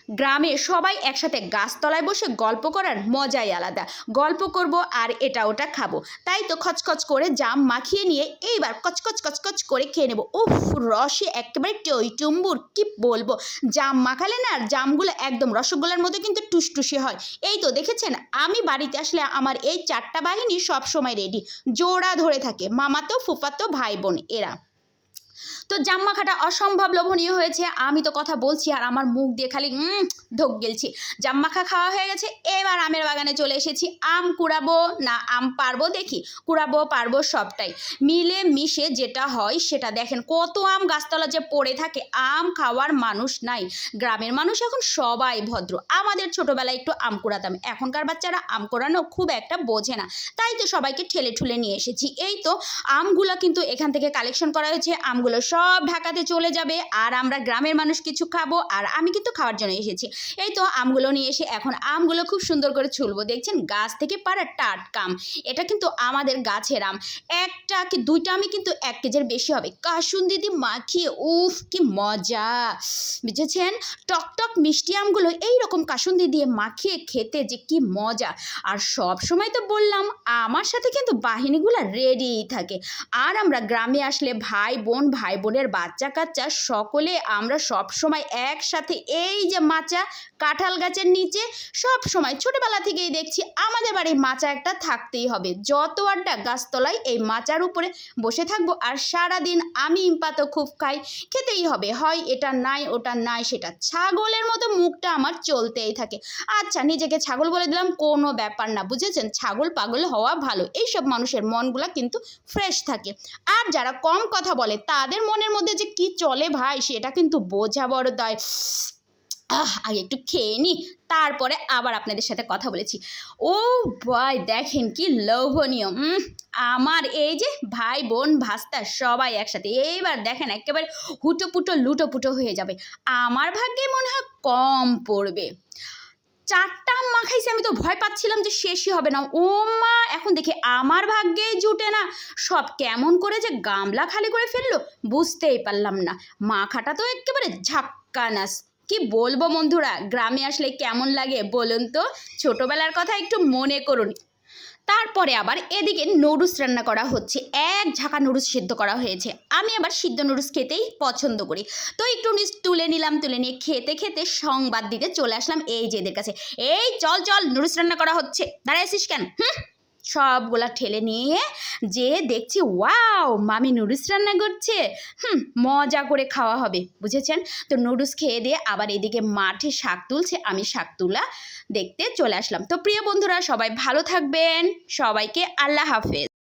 গ্রামে সবাই একসাথে গাছতলায় বসে গল্প করার মজাই আলাদা। গল্প করব আর এটা ওটা খাবো, তাই তো খচখচ করে জাম মাখিয়ে নিয়ে এইবার কচকচ কচকচ করে খেয়ে নেবো। উফ, রসে একেবারে টইটুম্বুর, কি বলবো। জাম মাখালে না জামগুলো একদম রসগোল্লার মতো কিন্তু টুসটুসে হয়। এই তো দেখেছেন, আমি বাড়িতে আসলে আমার এই 4টা বাহিনী সব সময় রেডি, জোড়া ধরে থাকে, মামাতো ফুফাতো ভাই বোন এরা। তো জাম মাখাটা অসম্ভব লোভনীয় হয়েছে। আমি তো কথা বলছি আর আমার মুখ দিয়ে খালি ঢোক গেলছি। জাম মাখা খাওয়া হয়ে গেছে, এবার আমের বাগানে চলে এসেছি। আম কুড়াবো না আম পারবো, দেখি কুড়াবো পারবো সবটাই মিলে মিশে যেটা হয় সেটা। দেখেন কত আম গাছতলা যে পড়ে থাকে, আম খাওয়ার মানুষ নাই। গ্রামের মানুষ এখন সবাই ভদ্র। আমাদের ছোটবেলায় একটু আম কুড়াতাম, এখনকার বাচ্চারা আম কুড়ানো খুব একটা বোঝে না, তাই তো সবাইকে ঠেলে ঠুলে নিয়ে এসেছি। এই তো আমগুলো কিন্তু এখান থেকে কালেকশন করা হয়েছে, আমগুলো সব ঢাকাতে চলে যাবে আর আমরা গ্রামের মানুষ কিছু খাবো, আর আমি কিন্তু খাওয়ার জন্য এসেছি। এই তো আমগুলো নিয়ে এসে এখন আমগুলো খুব সুন্দর করে ছুলবো। দেখছেন গাছ থেকে পাড়া টাটকা আম, এটা কিন্তু আমাদের গাছের আম। একটা কি দুইটা আমি কিন্তু 1 কেজির বেশি হবে। কাসুন্দি দিয়ে মাখিয়ে উফ কি মজা, বুঝেছেন। টকটক মিষ্টি আমগুলো এইরকম কাসুন্দি দিয়ে মাখিয়ে খেতে যে কি মজা। আর সব সময় তো বললাম আমার সাথে কিন্তু বাহিনীগুলো রেডিই থাকে। আর আমরা গ্রামে আসলে ভাই বোনের বাচ্চা কাচ্চা সকলে আমরা সব সময় একসাথে এই যে মাচা কাঁঠাল গাছের নিচে সব সময় ছোটবেলা থেকেই দেখছি আমাদের বাড়ির মাচা একটা থাকতেই হবে। যত আড্ডা গাছতলায় এই মাচার উপরে বসে থাকবো আর সারাদিন। আমি ইম্পা তো খুব খাই, খেতেই হবে, হয় এটা নাই ওটা নাই সেটা। ছাগলের মতো মুখটা আমার চলতেই থাকে। আচ্ছা, নিজেকে ছাগল বলে দিলাম, কোনো ব্যাপার না, বুঝেছেন। ছাগল পাগল হওয়া ভালো, এইসব মানুষের মনগুলা কিন্তু ফ্রেশ থাকে। আর যারা কম কথা বলে তাদের মনের মধ্যে যে কি চলে ভাই, সেটা কিন্তু বোঝা বড় দায়। আগে একটু খেয়ে নি, তারপরে আবার আপনাদের সাথে কথা বলেছি। ও ভাই দেখেন কি লোভনীয়। আমার এই যে ভাই বোন ভাস্তা সবাই একসাথে, এইবার দেখেন একেবারে হুটোপুটো লুটোপুটো হয়ে যাবে। আমার ভাগ্যে মনে হয় কম পড়বে। 4টা আম মাখাইছি, আমি তো ভয় পাচ্ছিলাম যে শেষই হবে না। ও মা, এখন দেখি আমার ভাগ্যে জুটে না। সব কেমন করে যে গামলা খালি করে ফেললো বুঝতেই পারলাম না। মাখাটা তো একেবারে ঝাক্কানাস। কি বলবো বন্ধুরা, গ্রামে আসলে কেমন লাগে বলুন তো। ছোটবেলার কথা একটু মনে করুন। তারপরে আবার এদিকে নুডলস রান্না করা হচ্ছে, 1 ঝাঁকা নুডলস সিদ্ধ করা হয়েছে। আমি আবার সিদ্ধ নুডলস খেতেই পছন্দ করি, তো একটু তুলে নিলাম। তুলে নিয়ে খেতে খেতে সংবাদ দিতে চলে আসলাম এই যে এদের কাছে। এই চল চল, নুডলস রান্না করা হচ্ছে, দাঁড়ায় আছিস কেন? সবগুলা ঠেলে নিয়ে যে দেখছি ওয়াও, মামি নুডলস রান্না করছে, মজা করে খাওয়া হবে, বুঝেছেন। তো নুডলস খেয়ে দিয়ে আবার এদিকে মাঠে শাক তুলছে, আমি শাক তুলা দেখতে চলে আসলাম। তো প্রিয় বন্ধুরা, সবাই ভালো থাকবেন, সবাইকে আল্লাহ হাফেজ।